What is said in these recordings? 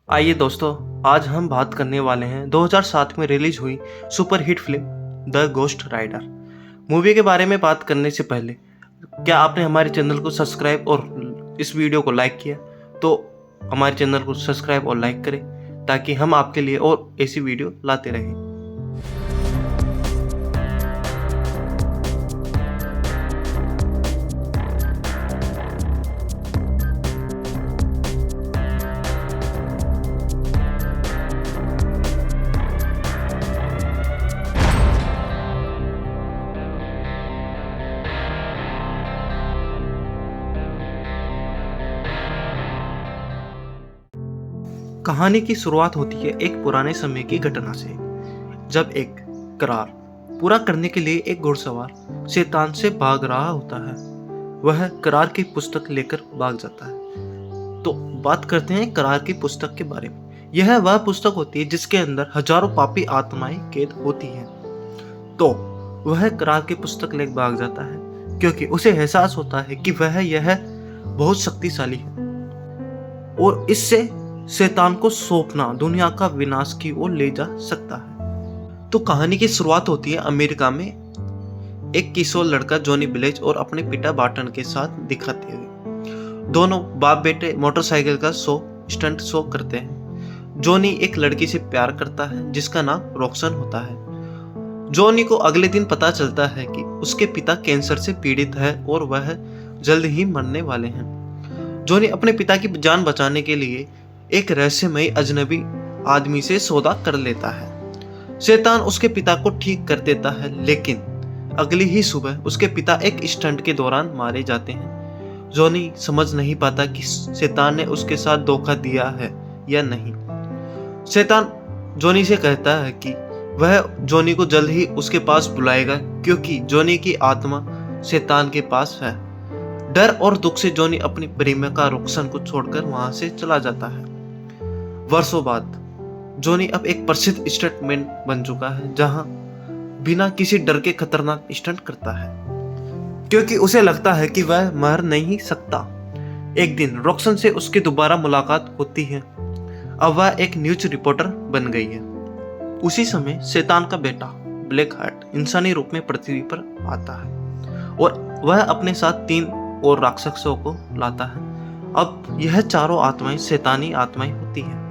आइए दोस्तों, आज हम बात करने वाले हैं 2007 में रिलीज हुई super hit film the Ghost Rider. Movie के बारे में बात करने से पहले क्या आपने हमारे चैनल को सब्सक्राइब और इस वीडियो को लाइक किया? तो हमारे चैनल को सब्सक्राइब और लाइक करें ताकि हम आपके लिए और ऐसी वीडियो लाते रहें। कहानी की शुरुआत होती है एक पुराने समय की घटना से, जब एक करार पूरा करने के लिए एक घुड़सवार शैतान से भाग रहा होता है। वह करार की पुस्तक लेकर भाग जाता है। तो बात करते हैं करार की पुस्तक के बारे में। यह वह पुस्तक होती है जिसके अंदर हजारों पापी आत्माएं कैद होती हैं। तो वह करार की पुस्तक लेकर भाग जाता है क्योंकि उसे एहसास होता है कि यह बहुत शक्तिशाली है और इससे शैतान को सौंपना दुनिया का विनाश की ओर ले जा सकता है। तो कहानी की शुरुआत होती है अमेरिका में एक किशोर लड़का जॉनी ब्लेज और अपने पिता बार्टन के साथ दिखाते हुए। दोनों बाप बेटे मोटरसाइकिल का स्टंट शो करते हैं। जॉनी एक लड़की से प्यार करता है जिसका नाम रॉक्सन होता है। जॉनी को अगले दिन पता चलता है कि उसके पिता कैंसर से पीड़ित है और वह जल्द ही मरने वाले हैं। जॉनी अपने पिता की जान बचाने के लिए एक रहस्यमयी अजनबी आदमी से सौदा कर लेता है। शैतान उसके पिता को ठीक कर देता है, लेकिन अगली ही सुबह उसके पिता एक स्टंट के दौरान मारे जाते हैं। जॉनी समझ नहीं पाता कि शैतान ने उसके साथ धोखा दिया है या नहीं। शैतान जॉनी से कहता है कि वह जॉनी को जल्द ही उसके पास बुलाएगा क्योंकि जॉनी की आत्मा शैतान के पास है। डर और दुख से जॉनी अपनी प्रेमिका रॉक्सन को छोड़कर वहां से चला जाता है। वर्षों बाद जॉनी अब एक प्रसिद्ध स्टंटमैन बन चुका है, जहां बिना किसी डर के खतरनाक स्टंट करता है क्योंकि उसे लगता है कि वह मर नहीं सकता। एक दिन रॉक्सन से उसकी दोबारा मुलाकात होती है। अब वह एक न्यूज रिपोर्टर बन गई है। उसी समय शैतान का बेटा ब्लैक हार्ट इंसानी रूप में पृथ्वी पर आता है और वह अपने साथ 3 और राक्षसों को लाता है। अब यह चारों आत्माएं शैतानी आत्माएं होती हैं।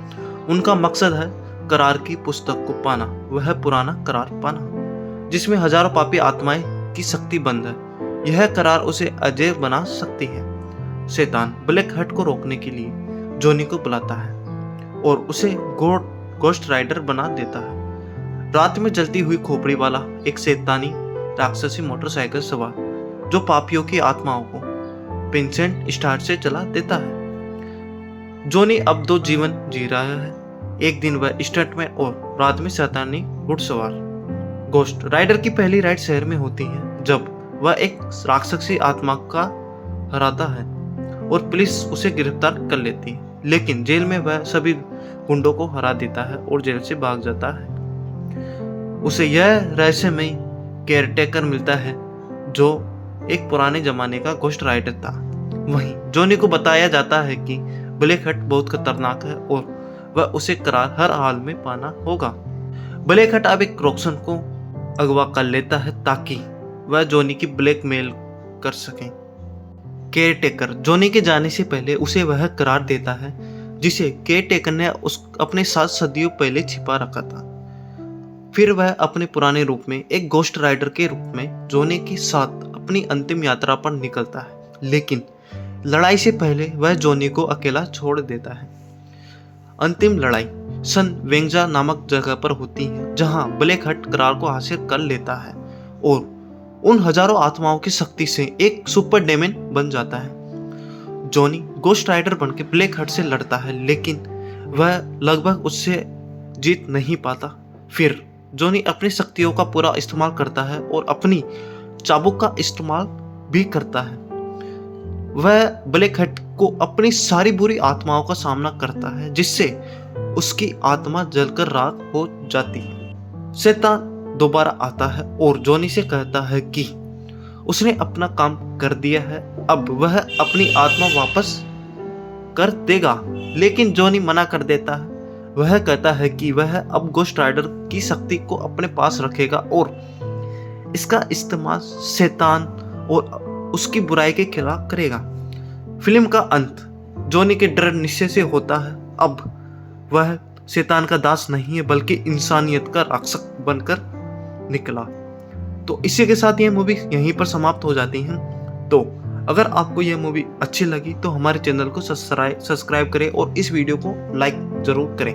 उनका मकसद है करार की पुस्तक को पाना, वह पुराना करार पाना जिसमें हजारों पापी आत्माएं की शक्ति बंद है। यह करार उसे अजय बना सकती है। शैतान ब्लैक हट को रोकने के लिए जॉनी को बुलाता है और उसे गोस्ट राइडर बना देता है। रात में जलती हुई खोपड़ी वाला एक शैतानी राक्षसी मोटरसाइकिल सवार जो पापियों की आत्माओं को पेंसेंट स्टार्ट से चला देता है। जॉनी अब 2 जीवन जी रहा है। एक दिन वह स्टंटमैन और रात में शैतानी घुड़सवार। गोस्ट राइडर की पहली राइड शहर में होती है जब वह एक राक्षसी आत्मा का हराता है और पुलिस उसे गिरफ्तार कर लेती है, लेकिन जेल में वह सभी गुंडों को हरा देता है और जेल से भाग जाता है। उसे यह रहस्यमयी केयरटेकर मिलता है जो एक पुराने जमाने का गोस्ट राइडर था। वहीं जॉनी को बताया जाता है कि ब्लैक हट बहुत खतरनाक है और वह उसे करार हर हाल में पाना होगा। ब्लैक हट अब एक रॉक्सन को अगवा कर लेता है ताकि वह जॉनी की ब्लैकमेल कर सके। केयरटेकर जॉनी के जाने से पहले उसे वह करार देता है जिसे केयरटेकर ने अपने साथ सदियों पहले छिपा रखा था। फिर वह अपने पुराने रूप में एक गोस्ट राइडर के रूप में जॉनी के साथ अपनी अंतिम यात्रा पर निकलता है, लेकिन लड़ाई से पहले वह जॉनी को अकेला छोड़ देता है। अंतिम लड़ाई सन वेंगजा नामक जगह पर होती है जहां ब्लैक हट करार को हासिल कर लेता है और उन हजारों आत्माओं की शक्ति से एक सुपर डेमन बन जाता है। जॉनी गोस्ट राइडर बनकर ब्लैक हट से लड़ता है, लेकिन वह लगभग उससे जीत नहीं पाता। फिर जॉनी अपनी शक्तियों का पूरा इस्तेमाल करता है और अपनी चाबुक का इस्तेमाल भी करता है। वह ब्लैक हट को अपनी सारी बुरी आत्माओं का सामना करता है जिससे उसकी आत्मा जलकर राख हो जाती है। शैतान दोबारा आता है और जॉनी से कहता है कि उसने अपना काम कर दिया है, अब वह अपनी आत्मा वापस कर देगा, लेकिन जॉनी मना कर देता है। वह कहता है कि वह अब गोस्ट राइडर की शक्ति को अपने पास रखेगा और इसका इस्तेमाल शैतान और उसकी बुराई के खिलाफ करेगा। फिल्म का अंत जॉनी के दृढ़ निश्चय से होता है। अब वह शैतान का दास नहीं है बल्कि इंसानियत का रक्षक बनकर निकला। तो इसी के साथ ये मूवी यहीं पर समाप्त हो जाती है। तो अगर आपको यह मूवी अच्छी लगी तो हमारे चैनल को सब्सक्राइब करें और इस वीडियो को लाइक जरूर करें।